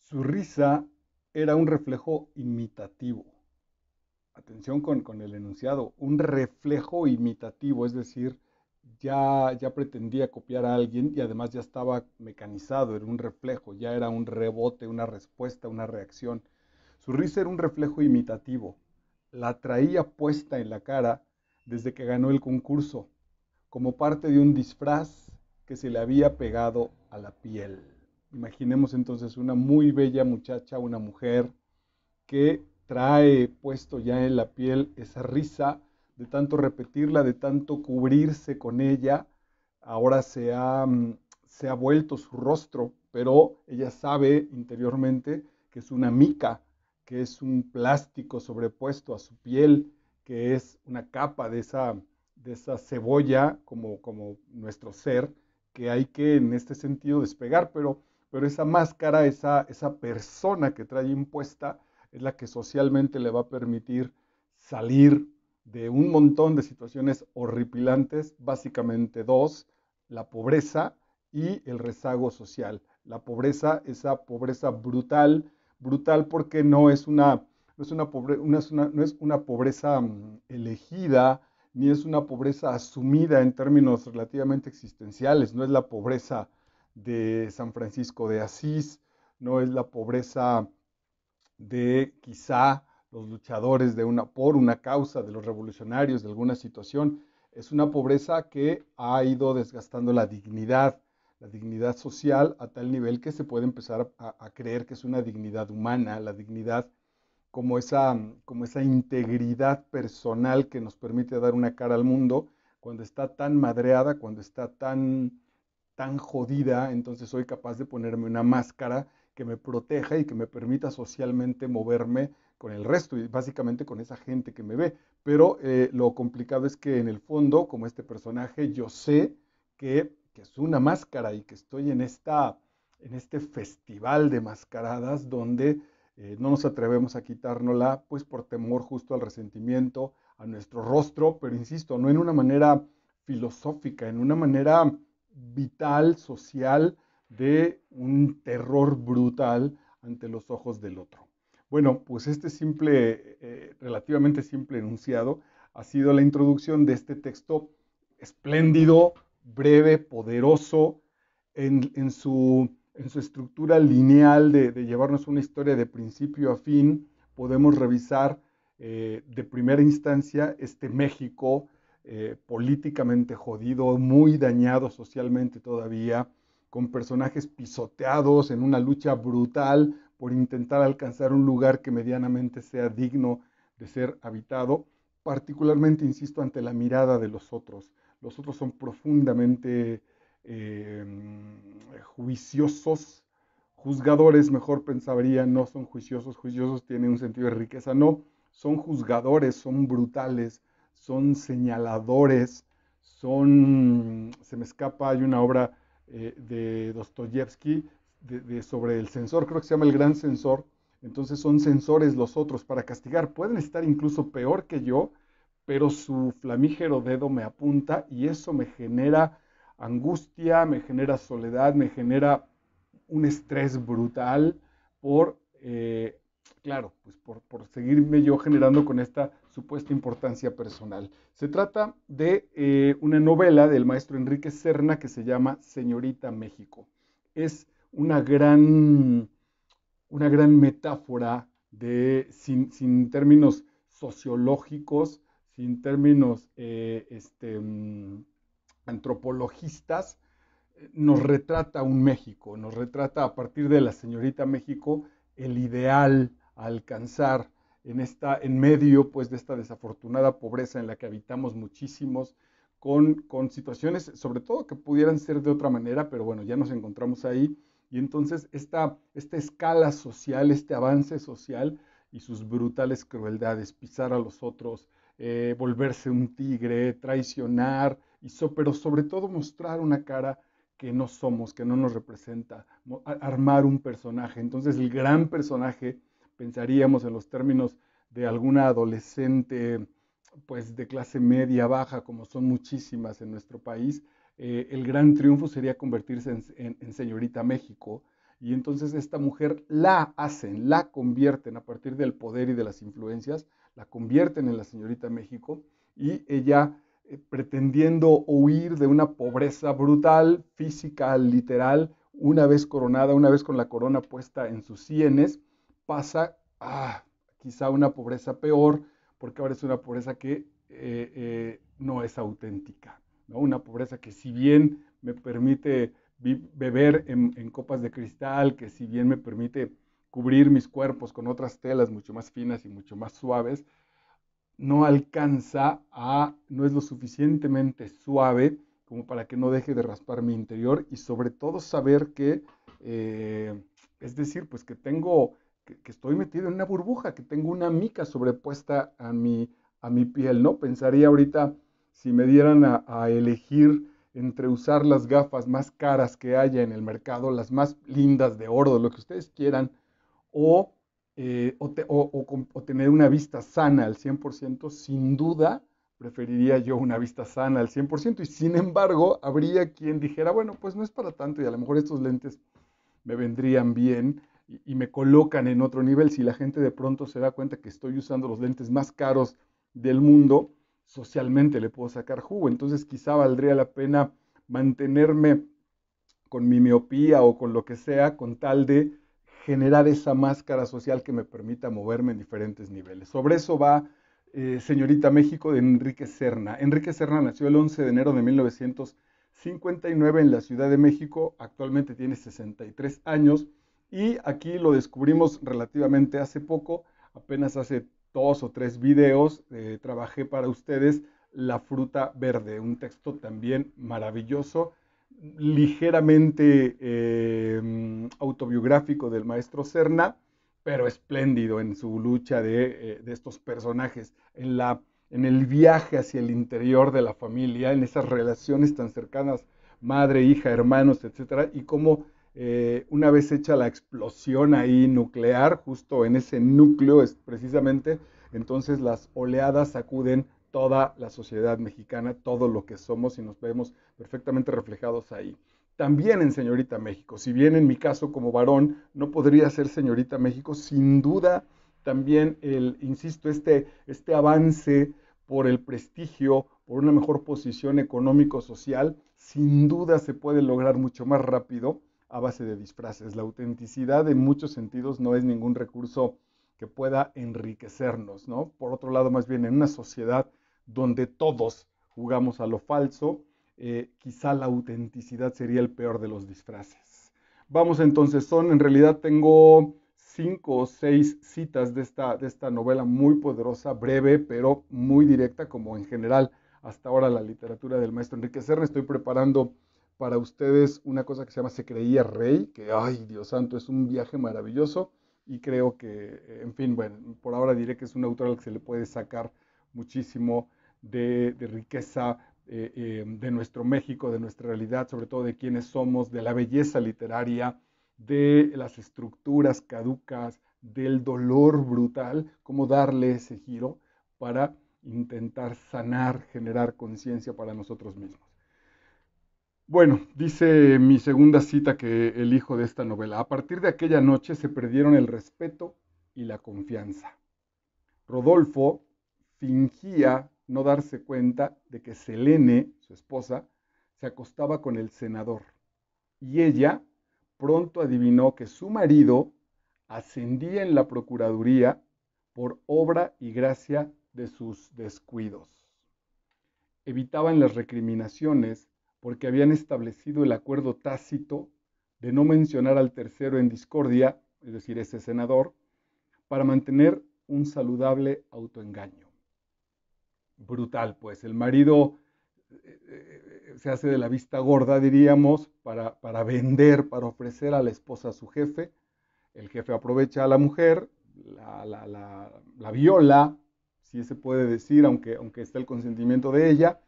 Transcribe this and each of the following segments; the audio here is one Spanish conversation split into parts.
Su risa era un reflejo imitativo. Atención con el enunciado, un reflejo imitativo, es decir, ya pretendía copiar a alguien y además ya estaba mecanizado, era un reflejo, ya era un rebote, una respuesta, una reacción. Su risa era un reflejo imitativo, la traía puesta en la cara desde que ganó el concurso, como parte de un disfraz que se le había pegado a la piel. Imaginemos entonces una muy bella muchacha, una mujer que trae puesto ya en la piel esa risa de tanto repetirla, de tanto cubrirse con ella. Ahora se ha vuelto su rostro, pero ella sabe interiormente que es una mica, que es un plástico sobrepuesto a su piel, que es una capa de esa cebolla como nuestro ser, que hay que en este sentido despegar, pero esa máscara, esa persona que trae impuesta, es la que socialmente le va a permitir salir de un montón de situaciones horripilantes, básicamente dos, la pobreza y el rezago social. La pobreza, esa pobreza brutal, brutal porque no es una pobreza elegida, ni es una pobreza asumida en términos relativamente existenciales, no es la pobreza de San Francisco de Asís, no es la pobreza de quizá los luchadores por una causa, de los revolucionarios, de alguna situación. Es una pobreza que ha ido desgastando la dignidad social a tal nivel que se puede empezar a creer que es una dignidad humana, la dignidad como esa integridad personal que nos permite dar una cara al mundo cuando está tan madreada, cuando está tan jodida, entonces soy capaz de ponerme una máscara que me proteja y que me permita socialmente moverme con el resto y básicamente con esa gente que me ve. Pero lo complicado es que en el fondo, como este personaje, yo sé que es una máscara y que estoy en este festival de mascaradas donde no nos atrevemos a quitárnosla, pues por temor justo al resentimiento, a nuestro rostro, pero insisto, no en una manera filosófica, en una manera vital, social, de un terror brutal ante los ojos del otro. Bueno, pues este relativamente simple enunciado ha sido la introducción de este texto espléndido, breve, poderoso, en su estructura lineal de llevarnos una historia de principio a fin. Podemos revisar de primera instancia este México políticamente jodido, muy dañado socialmente todavía, con personajes pisoteados en una lucha brutal por intentar alcanzar un lugar que medianamente sea digno de ser habitado, particularmente, insisto, ante la mirada de los otros. Los otros son profundamente eh, juiciosos, juzgadores, mejor pensaría, no son juiciosos, juiciosos tienen un sentido de riqueza, no, son juzgadores, son brutales, son señaladores, se me escapa, hay una obra de Dostoyevsky sobre el censor, creo que se llama El Gran Censor, entonces son censores los otros para castigar, pueden estar incluso peor que yo, pero su flamígero dedo me apunta y eso me genera angustia, me genera soledad, me genera un estrés brutal por, claro, pues por seguirme yo generando con esta supuesta importancia personal. Se trata de una novela del maestro Enrique Serna que se llama Señorita México. Es una gran metáfora sin términos sociológicos, sin términos antropologistas, nos retrata un México, nos retrata a partir de la señorita México el ideal a alcanzar en medio pues, de esta desafortunada pobreza en la que habitamos muchísimos, con situaciones sobre todo que pudieran ser de otra manera, pero bueno, ya nos encontramos ahí. Y entonces esta escala social, este avance social y sus brutales crueldades, pisar a los otros, volverse un tigre, traicionar, pero sobre todo mostrar una cara que no somos, que no nos representa, armar un personaje. Entonces el gran personaje, pensaríamos en los términos de alguna adolescente pues de clase media baja, como son muchísimas en nuestro país, el gran triunfo sería convertirse en señorita México y entonces esta mujer la convierten a partir del poder y de las influencias, la convierten en la señorita México y ella pretendiendo huir de una pobreza brutal, física, literal, una vez coronada, una vez con la corona puesta en sus sienes, pasa a quizá una pobreza peor, porque ahora es una pobreza que no es auténtica, ¿no? Una pobreza que si bien me permite beber en copas de cristal, que si bien me permite cubrir mis cuerpos con otras telas mucho más finas y mucho más suaves, no alcanza no es lo suficientemente suave como para que no deje de raspar mi interior y sobre todo saber que, eh, es decir, pues que estoy metido en una burbuja, que tengo una mica sobrepuesta a mi piel, ¿no? Pensaría ahorita si me dieran a elegir entre usar las gafas más caras que haya en el mercado, las más lindas de oro, de lo que ustedes quieran, o, o tener una vista sana al 100%, sin duda preferiría yo una vista sana al 100%, y sin embargo habría quien dijera, bueno, pues no es para tanto y a lo mejor estos lentes me vendrían bien y me colocan en otro nivel. Si la gente de pronto se da cuenta que estoy usando los lentes más caros del mundo, socialmente le puedo sacar jugo. Entonces quizá valdría la pena mantenerme con mi miopía o con lo que sea, con tal de generar esa máscara social que me permita moverme en diferentes niveles. Sobre eso va Señorita México de Enrique Serna. Enrique Serna nació el 11 de enero de 1959 en la Ciudad de México, actualmente tiene 63 años y aquí lo descubrimos relativamente hace poco, apenas hace 2 o 3 videos, trabajé para ustedes La fruta verde, un texto también maravilloso, ligeramente autobiográfico del maestro Serna, pero espléndido en su lucha de estos personajes, en el viaje hacia el interior de la familia, en esas relaciones tan cercanas, madre, hija, hermanos, etcétera, y cómo una vez hecha la explosión ahí nuclear, justo en ese núcleo es precisamente, entonces las oleadas sacuden toda la sociedad mexicana, todo lo que somos y nos vemos perfectamente reflejados ahí. También en Señorita México, si bien en mi caso como varón no podría ser Señorita México, sin duda también insisto, este avance por el prestigio, por una mejor posición económico-social, sin duda se puede lograr mucho más rápido a base de disfraces. La autenticidad en muchos sentidos no es ningún recurso que pueda enriquecernos, ¿no? Por otro lado, más bien en una sociedad donde todos jugamos a lo falso, quizá la autenticidad sería el peor de los disfraces. Vamos entonces, en realidad tengo 5 o 6 citas de esta novela muy poderosa, breve, pero muy directa, como en general hasta ahora la literatura del maestro Enrique Serna. Estoy preparando para ustedes una cosa que se llama Se creía rey, que, ay, Dios santo, es un viaje maravilloso y creo que, en fin, bueno, por ahora diré que es un autor al que se le puede sacar muchísimo de riqueza de nuestro México, de nuestra realidad, sobre todo de quiénes somos, de la belleza literaria, de las estructuras caducas, del dolor brutal, cómo darle ese giro para intentar sanar, generar conciencia para nosotros mismos. Bueno, dice mi segunda cita que elijo de esta novela. A partir de aquella noche se perdieron el respeto y la confianza. Rodolfo fingía no darse cuenta de que Selene, su esposa, se acostaba con el senador y ella pronto adivinó que su marido ascendía en la Procuraduría por obra y gracia de sus descuidos. Evitaban las recriminaciones porque habían establecido el acuerdo tácito de no mencionar al tercero en discordia, es decir, ese senador, para mantener un saludable autoengaño. Brutal, pues el marido se hace de la vista gorda, diríamos, para vender, para ofrecer a la esposa a su jefe. El jefe aprovecha a la mujer, la viola, si se puede decir, aunque esté el consentimiento de ella,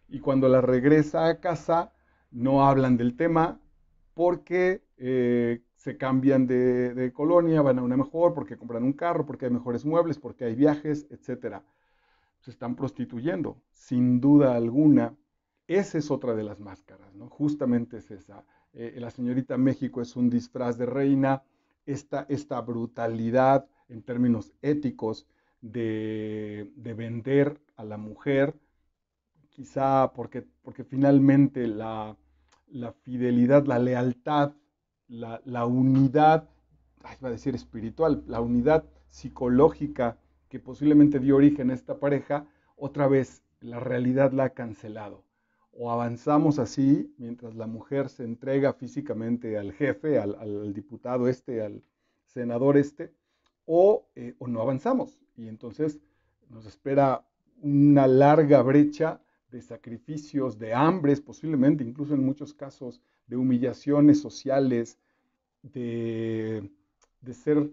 y cuando la regresa a casa no hablan del tema porque se cambian de colonia, van a una mejor, porque compran un carro, porque hay mejores muebles, porque hay viajes, etcétera. Se están prostituyendo, sin duda alguna. Esa es otra de las máscaras, ¿no? Justamente es esa. la señorita México es un disfraz de reina, esta brutalidad en términos éticos de vender a la mujer, quizá porque finalmente la fidelidad, la lealtad, la unidad, iba a decir espiritual, la unidad psicológica que posiblemente dio origen a esta pareja, otra vez la realidad la ha cancelado. O avanzamos así, mientras la mujer se entrega físicamente al jefe, al diputado este, al senador este, o no avanzamos. Y entonces nos espera una larga brecha de sacrificios, de hambres, posiblemente, incluso en muchos casos, de humillaciones sociales, de ser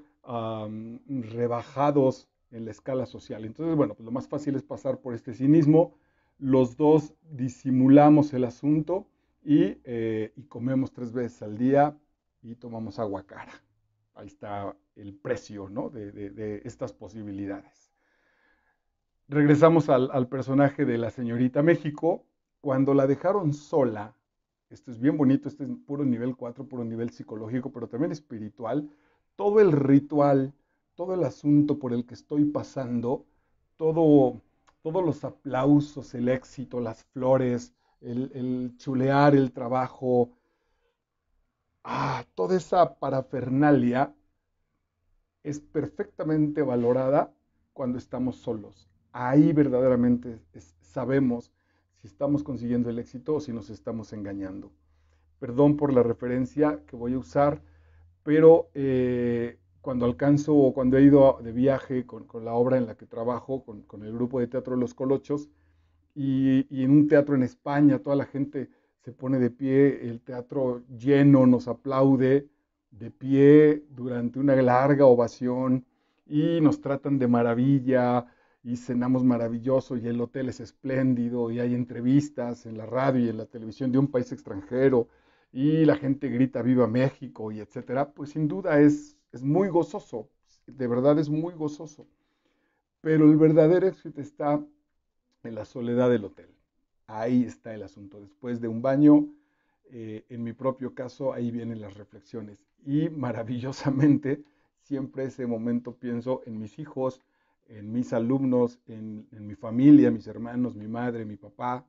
rebajados en la escala social. Entonces, bueno, pues lo más fácil es pasar por este cinismo. Los dos disimulamos el asunto y comemos 3 veces al día y tomamos agua cara. Ahí está el precio, ¿no? de estas posibilidades. Regresamos al personaje de la señorita México. Cuando la dejaron sola, esto es bien bonito, este es puro nivel 4, puro nivel psicológico, pero también espiritual, todo el ritual, todo el asunto por el que estoy pasando, todo, todos los aplausos, el éxito, las flores, el chulear el trabajo, toda esa parafernalia es perfectamente valorada cuando estamos solos. Ahí verdaderamente sabemos si estamos consiguiendo el éxito o si nos estamos engañando. Perdón por la referencia que voy a usar, pero cuando alcanzo o cuando he ido de viaje con la obra en la que trabajo, con el grupo de teatro Los Colochos, y en un teatro en España, toda la gente se pone de pie, el teatro lleno nos aplaude de pie durante una larga ovación y nos tratan de maravilla y cenamos maravilloso y el hotel es espléndido y hay entrevistas en la radio y en la televisión de un país extranjero y la gente grita Viva México y etcétera, pues sin duda es muy gozoso, de verdad es muy gozoso. Pero el verdadero éxito está en la soledad del hotel. Ahí está el asunto. Después de un baño, en mi propio caso, ahí vienen las reflexiones. Y maravillosamente, siempre ese momento pienso en mis hijos, en mis alumnos, en mi familia, mis hermanos, mi madre, mi papá,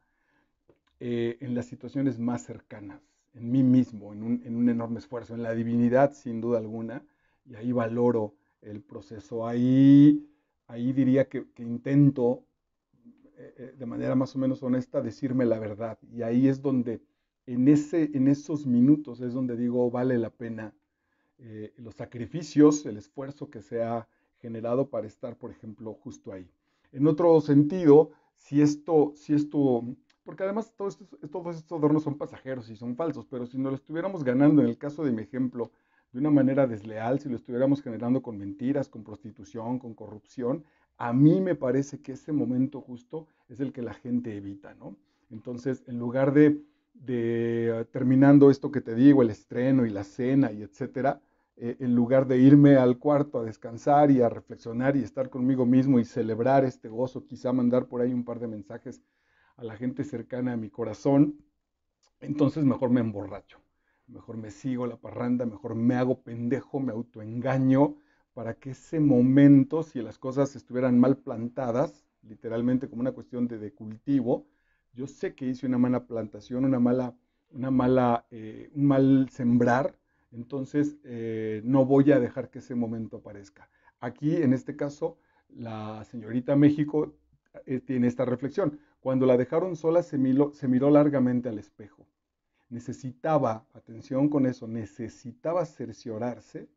en las situaciones más cercanas, en mí mismo, en un enorme esfuerzo, en la divinidad, sin duda alguna. Y ahí valoro el proceso. Ahí diría que intento de manera más o menos honesta, decirme la verdad. Y ahí es donde, en esos minutos, es donde digo, vale la pena los sacrificios, el esfuerzo que se ha generado para estar, por ejemplo, justo ahí. En otro sentido, si esto porque además todos estos adornos son pasajeros y son falsos, pero si nos lo estuviéramos ganando, en el caso de mi ejemplo, de una manera desleal, si lo estuviéramos generando con mentiras, con prostitución, con corrupción, a mí me parece que ese momento justo es el que la gente evita, ¿no? Entonces, en lugar de terminando esto que te digo, el estreno y la cena y etcétera, en lugar de irme al cuarto a descansar y a reflexionar y estar conmigo mismo y celebrar este gozo, quizá mandar por ahí un par de mensajes a la gente cercana a mi corazón, entonces mejor me emborracho, mejor me sigo la parranda, mejor me hago pendejo, me autoengaño para que ese momento, si las cosas estuvieran mal plantadas, literalmente como una cuestión de cultivo, yo sé que hice una mala plantación, un mal sembrar, entonces no voy a dejar que ese momento aparezca. Aquí, en este caso, la señorita México tiene esta reflexión. Cuando la dejaron sola, se miró largamente al espejo. Necesitaba, atención con eso, necesitaba cerciorarse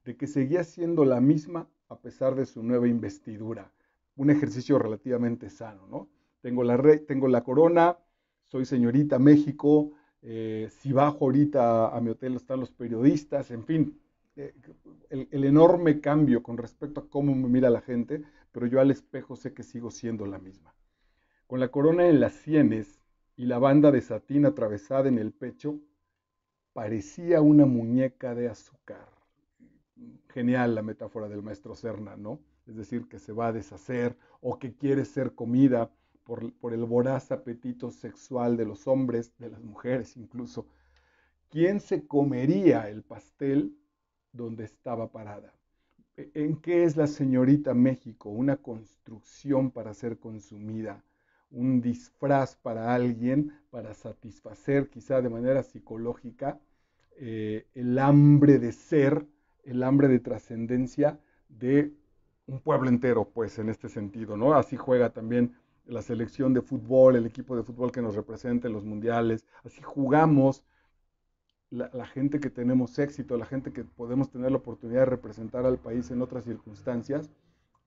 de que seguía siendo la misma a pesar de su nueva investidura. Un ejercicio relativamente sano, ¿no? Tengo la corona, soy señorita México, si bajo ahorita a mi hotel están los periodistas, en fin, el enorme cambio con respecto a cómo me mira la gente, pero yo al espejo sé que sigo siendo la misma. Con la corona en las sienes y la banda de satín atravesada en el pecho, parecía una muñeca de azúcar. Genial la metáfora del maestro Serna, ¿no? Es decir, que se va a deshacer o que quiere ser comida por el voraz apetito sexual de los hombres, de las mujeres incluso. ¿quién se comería el pastel donde estaba parada? ¿En qué es la señorita México? Una construcción para ser consumida, un disfraz para alguien, para satisfacer quizá de manera psicológica el hambre de ser, el hambre de trascendencia de un pueblo entero, pues en este sentido, ¿no? Así juega también la selección de fútbol, el equipo de fútbol que nos representa en los mundiales, así jugamos la gente que tenemos éxito, la gente que podemos tener la oportunidad de representar al país en otras circunstancias,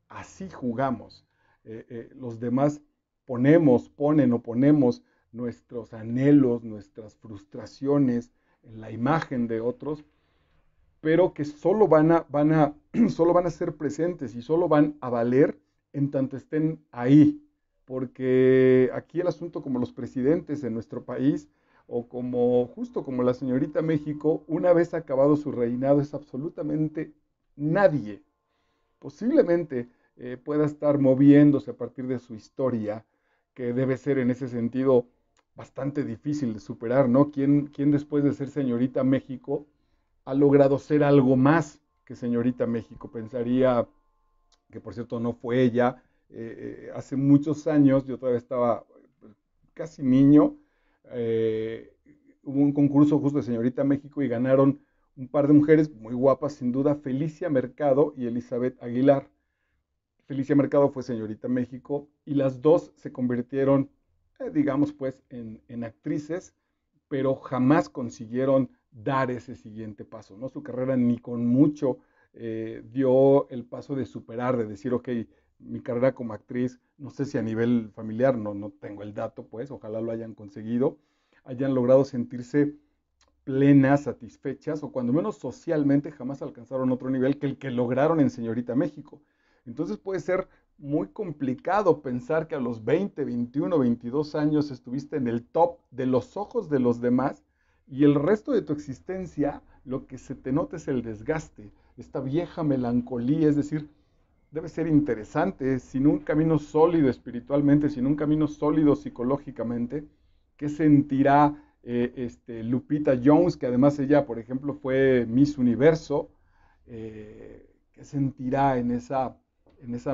así jugamos. Los demás ponen o ponemos nuestros anhelos, nuestras frustraciones en la imagen de otros, pero que solo van a ser presentes y solo van a valer en tanto estén ahí. Porque aquí el asunto como los presidentes en nuestro país o como justo como la señorita México, una vez acabado su reinado es absolutamente nadie. Posiblemente pueda estar moviéndose a partir de su historia, que debe ser en ese sentido bastante difícil de superar, ¿no? ¿Quién después de ser señorita México ha logrado ser algo más que señorita México? Pensaría que por cierto no fue ella. Hace muchos años, yo todavía estaba casi niño, eh, hubo un concurso justo de señorita México y ganaron un par de mujeres muy guapas, sin duda, Felicia Mercado y Elizabeth Aguilar. Felicia Mercado fue señorita México y las dos se convirtieron, digamos pues, en actrices, pero jamás consiguieron dar ese siguiente paso, ¿no? Su carrera ni con mucho dio el paso de superar, de decir, ok, mi carrera como actriz, no sé si a nivel familiar, no tengo el dato, pues, ojalá lo hayan conseguido, hayan logrado sentirse plenas, satisfechas, o cuando menos socialmente jamás alcanzaron otro nivel que el que lograron en Señorita México. Entonces puede ser muy complicado pensar que a los 20, 21, 22 años estuviste en el top de los ojos de los demás y el resto de tu existencia lo que se te nota es el desgaste, esta vieja melancolía, es decir, debe ser interesante, sin un camino sólido espiritualmente, sin un camino sólido psicológicamente, ¿qué sentirá Lupita Jones, que además ella, por ejemplo, fue Miss Universo? ¿Qué sentirá en esa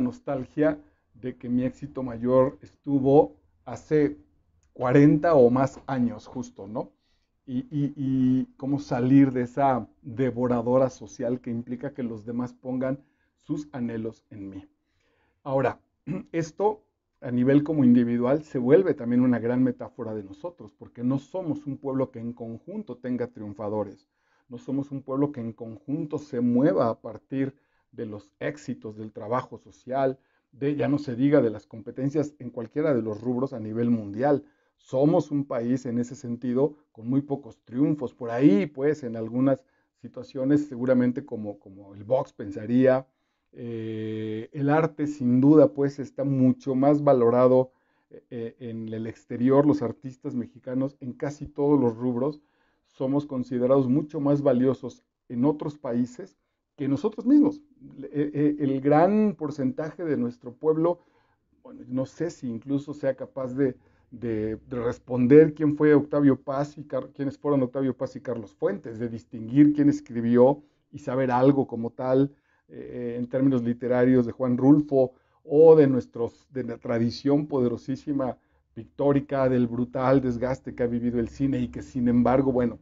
nostalgia de que mi éxito mayor estuvo hace 40 o más años justo, ¿no? Y cómo salir de esa devoradora social que implica que los demás pongan sus anhelos en mí. Ahora, esto a nivel como individual se vuelve también una gran metáfora de nosotros, porque no somos un pueblo que en conjunto tenga triunfadores, no somos un pueblo que en conjunto se mueva a partir de los éxitos del trabajo social, de ya no se diga de las competencias en cualquiera de los rubros a nivel mundial. Somos un país en ese sentido con muy pocos triunfos. Por ahí, pues, en algunas situaciones, seguramente como el box pensaría, el arte sin duda pues está mucho más valorado en el exterior, los artistas mexicanos en casi todos los rubros somos considerados mucho más valiosos en otros países que nosotros mismos. El gran porcentaje de nuestro pueblo, bueno, no sé si incluso sea capaz de responder quién fue Octavio Paz y quiénes fueron Octavio Paz y Carlos Fuentes, de distinguir quién escribió y saber algo como tal en términos literarios de Juan Rulfo o de la tradición poderosísima pictórica del brutal desgaste que ha vivido el cine y que sin embargo, bueno,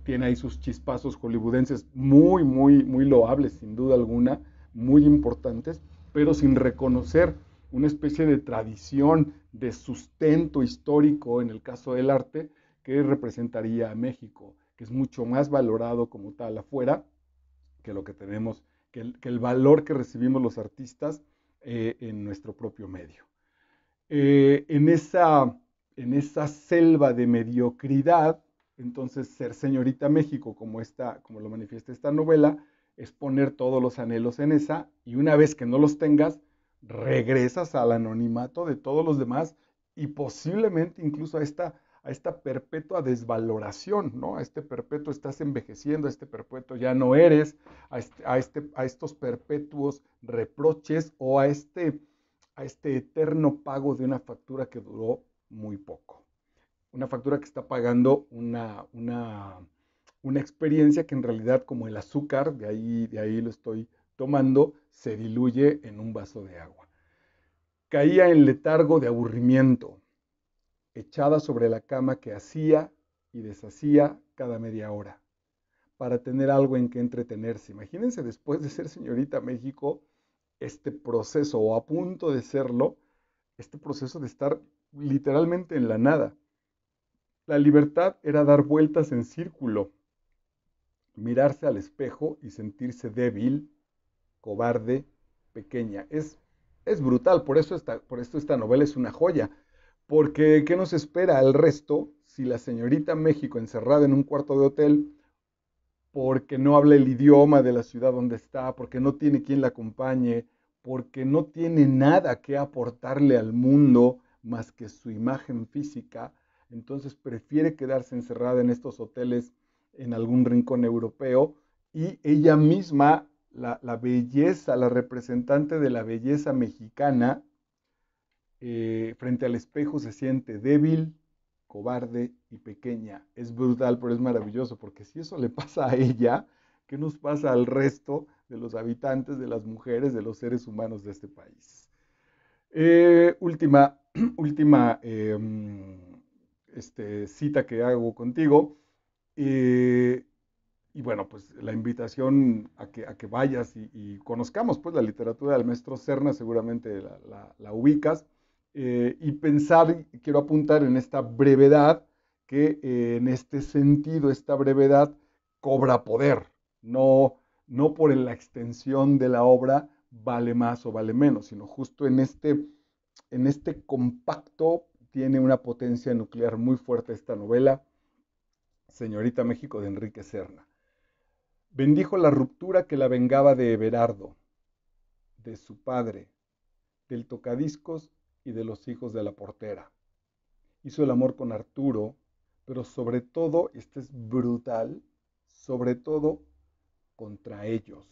tiene ahí sus chispazos hollywoodenses muy loables, sin duda alguna, muy importantes, pero sin reconocer una especie de tradición, de sustento histórico en el caso del arte que representaría a México, que es mucho más valorado como tal afuera que lo que tenemos, que el valor que recibimos los artistas en nuestro propio medio. Eh, en, esa, en esa selva de mediocridad, entonces ser señorita México, como lo manifiesta esta novela, es poner todos los anhelos en esa y una vez que no los tengas, regresas al anonimato de todos los demás y posiblemente incluso a esta perpetua desvaloración, ¿no? A este perpetuo estás envejeciendo, a este perpetuo ya no eres, a estos perpetuos reproches o a este eterno pago de una factura que duró muy poco. una factura que está pagando una experiencia que en realidad, como el azúcar, de ahí lo estoy tomando, se diluye en un vaso de agua. Caía en letargo de aburrimiento, echada sobre la cama que hacía y deshacía cada media hora, para tener algo en que entretenerse. Imagínense después de ser señorita México, este proceso, o a punto de serlo, este proceso de estar literalmente en la nada. La libertad era dar vueltas en círculo, mirarse al espejo y sentirse débil, cobarde, pequeña. Es brutal, por esto esta novela es una joya. Porque, ¿qué nos espera al resto si la señorita México encerrada en un cuarto de hotel, porque no habla el idioma de la ciudad donde está, porque no tiene quien la acompañe, porque no tiene nada que aportarle al mundo más que su imagen física? Entonces prefiere quedarse encerrada en estos hoteles en algún rincón europeo, y ella misma, la belleza, la representante de la belleza mexicana, frente al espejo se siente débil, cobarde y pequeña. Es brutal, pero es maravilloso, porque si eso le pasa a ella, ¿qué nos pasa al resto de los habitantes, de las mujeres, de los seres humanos de este país? Última, última cita que hago contigo. eh, y bueno, pues la invitación a que vayas y conozcamos pues la literatura del maestro Serna, seguramente la ubicas, y pensar, quiero apuntar en esta brevedad, que en este sentido, esta brevedad cobra poder, no, no por la extensión de la obra vale más o vale menos, sino justo en este compacto tiene una potencia nuclear muy fuerte esta novela, Señorita México de Enrique Serna. Bendijo la ruptura que la vengaba de Everardo, de su padre, del tocadiscos y de los hijos de la portera. Hizo el amor con Arturo, pero sobre todo, este es brutal, sobre todo contra ellos.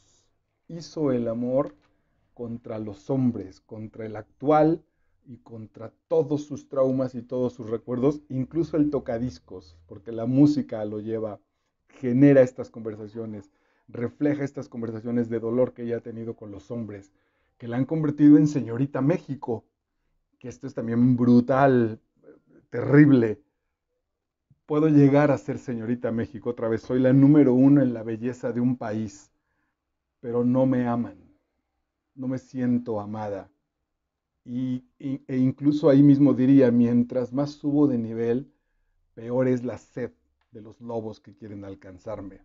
Hizo el amor contra los hombres, contra el actual y contra todos sus traumas y todos sus recuerdos, incluso el tocadiscos, porque la música lo lleva, genera estas conversaciones, refleja estas conversaciones de dolor que ella ha tenido con los hombres, que la han convertido en señorita México, que esto es también brutal, terrible. Puedo llegar a ser señorita México otra vez, soy la número uno en la belleza de un país, pero no me aman, no me siento amada. E incluso ahí mismo diría, mientras más subo de nivel, peor es la sed de los lobos que quieren alcanzarme.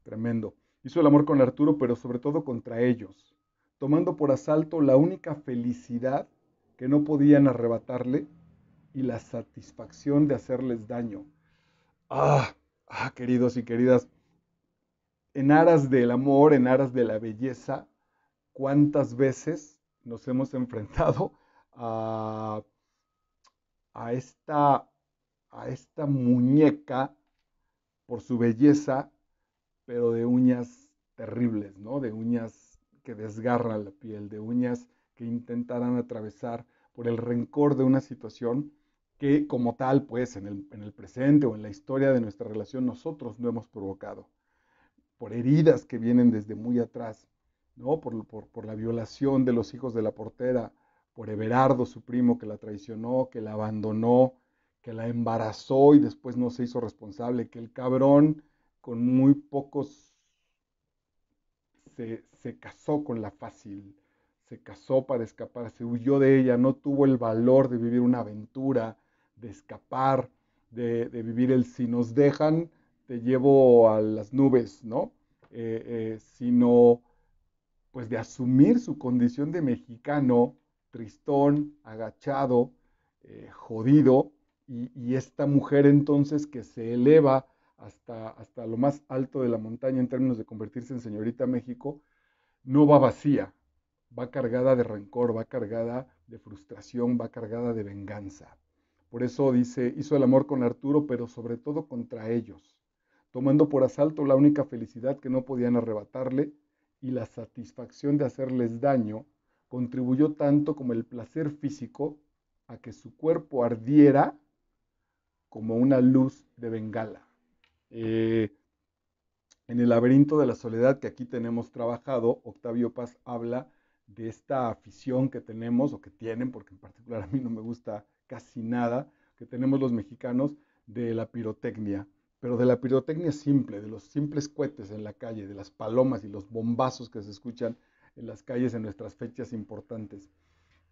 Tremendo. Hizo el amor con Arturo, pero sobre todo contra ellos, tomando por asalto la única felicidad que no podían arrebatarle y la satisfacción de hacerles daño. Ah, queridos y queridas, en aras del amor, en aras de la belleza, ¿cuántas veces nos hemos enfrentado a, a esta, a esta muñeca por su belleza, pero de uñas terribles, ¿no? De uñas que desgarran la piel, de uñas que intentarán atravesar por el rencor de una situación que como tal, pues en el presente o en la historia de nuestra relación nosotros no hemos provocado, por heridas que vienen desde muy atrás, ¿no? Por la violación de los hijos de la portera, por Everardo, su primo, que la traicionó, que la abandonó, que la embarazó y después no se hizo responsable, que el cabrón con muy pocos se casó con la fácil, se casó para escapar, se huyó de ella, no tuvo el valor de vivir una aventura, de escapar, de vivir el si nos dejan, te llevo a las nubes, ¿no? Sino pues de asumir su condición de mexicano, tristón, agachado, jodido, y esta mujer entonces que se eleva hasta lo más alto de la montaña en términos de convertirse en señorita México, no va vacía, va cargada de rencor, va cargada de frustración, va cargada de venganza. Por eso dice, hizo el amor con Arturo, pero sobre todo contra ellos, tomando por asalto la única felicidad que no podían arrebatarle, y la satisfacción de hacerles daño contribuyó tanto como el placer físico a que su cuerpo ardiera como una luz de bengala. Eh, en el laberinto de la soledad que aquí tenemos trabajado, Octavio Paz habla de esta afición que tenemos, o que tienen, porque en particular a mí no me gusta casi nada, que tenemos los mexicanos de la pirotecnia, pero de la pirotecnia simple, de los simples cohetes en la calle, de las palomas y los bombazos que se escuchan en las calles en nuestras fechas importantes.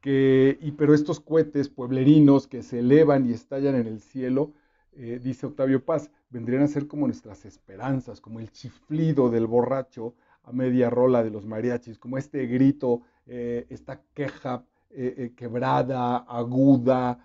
Pero estos cohetes pueblerinos que se elevan y estallan en el cielo, dice Octavio Paz, vendrían a ser como nuestras esperanzas, como el chiflido del borracho a media rola de los mariachis, como este grito, esta queja quebrada, aguda,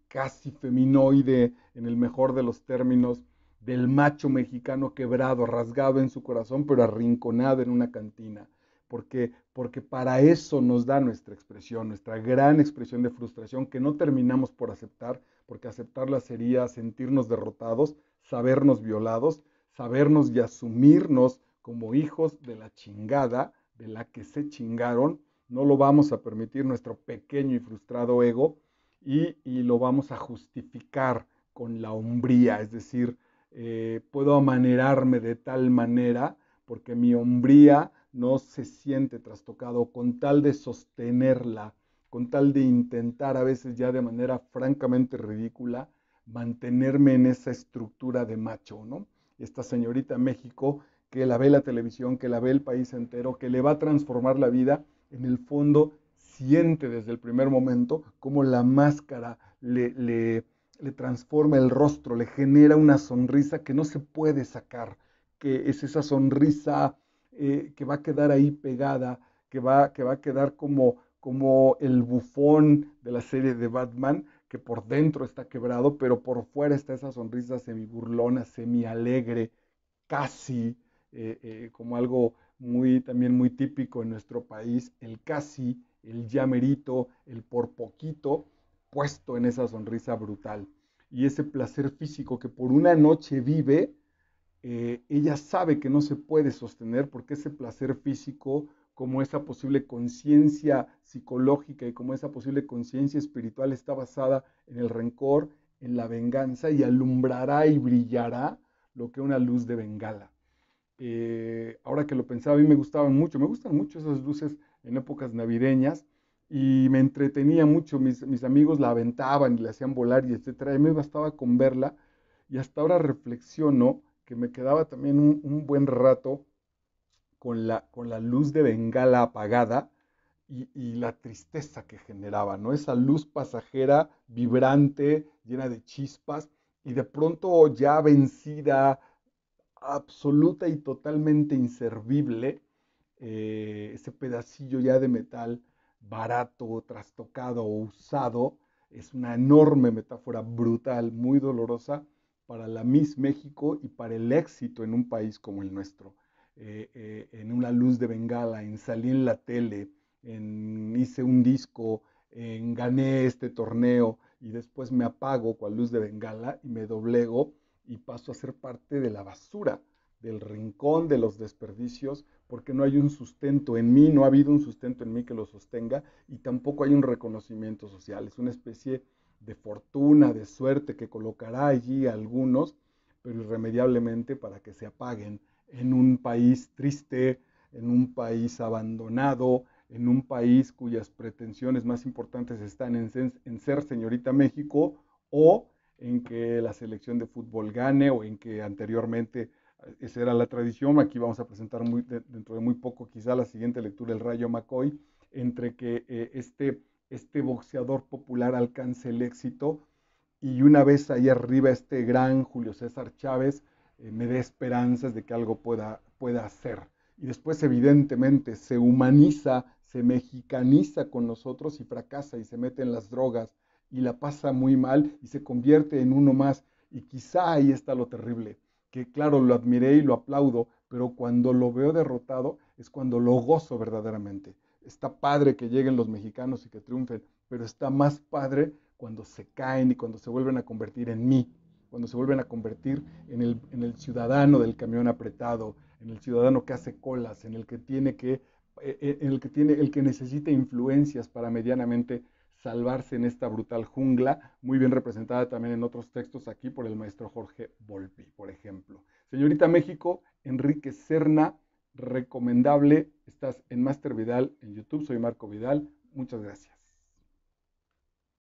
casi feminoide, en el mejor de los términos, del macho mexicano quebrado, rasgado en su corazón, pero arrinconado en una cantina. Porque para eso nos da nuestra expresión, nuestra gran expresión de frustración que no terminamos por aceptar, porque aceptarla sería sentirnos derrotados, sabernos violados, sabernos y asumirnos como hijos de la chingada, de la que se chingaron. No lo vamos a permitir nuestro pequeño y frustrado ego, y lo vamos a justificar con la hombría, es decir, puedo amanerarme de tal manera porque mi hombría no se siente trastocado con tal de sostenerla, con tal de intentar a veces ya de manera francamente ridícula mantenerme en esa estructura de macho, ¿no? Esta señorita México que la ve la televisión, que la ve el país entero, que le va a transformar la vida, en el fondo siente desde el primer momento cómo la máscara le transforma el rostro, le genera una sonrisa que no se puede sacar, que es esa sonrisa que va a quedar ahí pegada, que va a quedar como el bufón de la serie de Batman, que por dentro está quebrado, pero por fuera está esa sonrisa semi burlona, semi alegre, casi como algo también muy típico en nuestro país, el casi, el ya merito, el por poquito, puesto en esa sonrisa brutal. Y ese placer físico que por una noche vive, ella sabe que no se puede sostener porque ese placer físico, como esa posible conciencia psicológica y como esa posible conciencia espiritual está basada en el rencor, en la venganza, y alumbrará y brillará lo que una luz de bengala. Ahora que lo pensaba, a mí me gustan mucho esas luces en épocas navideñas, y me entretenía mucho, mis amigos la aventaban y la hacían volar y etcétera, y me bastaba con verla, y hasta ahora reflexiono que me quedaba también un buen rato con la luz de bengala apagada, y la tristeza que generaba, ¿no? Esa luz pasajera, vibrante, llena de chispas, y de pronto ya vencida, absoluta y totalmente inservible, ese pedacillo ya de metal barato, trastocado o usado, es una enorme metáfora brutal, muy dolorosa para la Miss México y para el éxito en un país como el nuestro. En una luz de bengala, en salí en la tele, en hice un disco, en gané este torneo, y después me apago con luz de bengala y me doblego y paso a ser parte de la basura, del rincón, de los desperdicios, porque no hay un sustento en mí, no ha habido un sustento en mí que lo sostenga, y tampoco hay un reconocimiento social. Es una especie de fortuna, de suerte que colocará allí a algunos, pero irremediablemente para que se apaguen en un país triste, en un país abandonado, en un país cuyas pretensiones más importantes están en ser señorita México, o en que la selección de fútbol gane, o en que anteriormente esa era la tradición. Aquí vamos a presentar dentro de muy poco quizá la siguiente lectura, el Rayo McCoy, entre que este boxeador popular alcance el éxito, y una vez ahí arriba este gran Julio César Chávez me dé esperanzas de que algo pueda hacer. Y después evidentemente se humaniza, se mexicaniza con nosotros y fracasa y se mete en las drogas y la pasa muy mal y se convierte en uno más. Y quizá ahí está lo terrible, que claro, lo admiré y lo aplaudo, pero cuando lo veo derrotado es cuando lo gozo verdaderamente. Está padre que lleguen los mexicanos y que triunfen, pero está más padre cuando se caen y cuando se vuelven a convertir en mí, cuando se vuelven a convertir en el ciudadano del camión apretado, en el ciudadano que hace colas, en el que necesita influencias para medianamente salvarse en esta brutal jungla, muy bien representada también en otros textos aquí por el maestro Jorge Volpi, por ejemplo. Señorita México, Enrique Serna, recomendable. Estás en Master Vidal en YouTube. Soy Marco Vidal. Muchas gracias.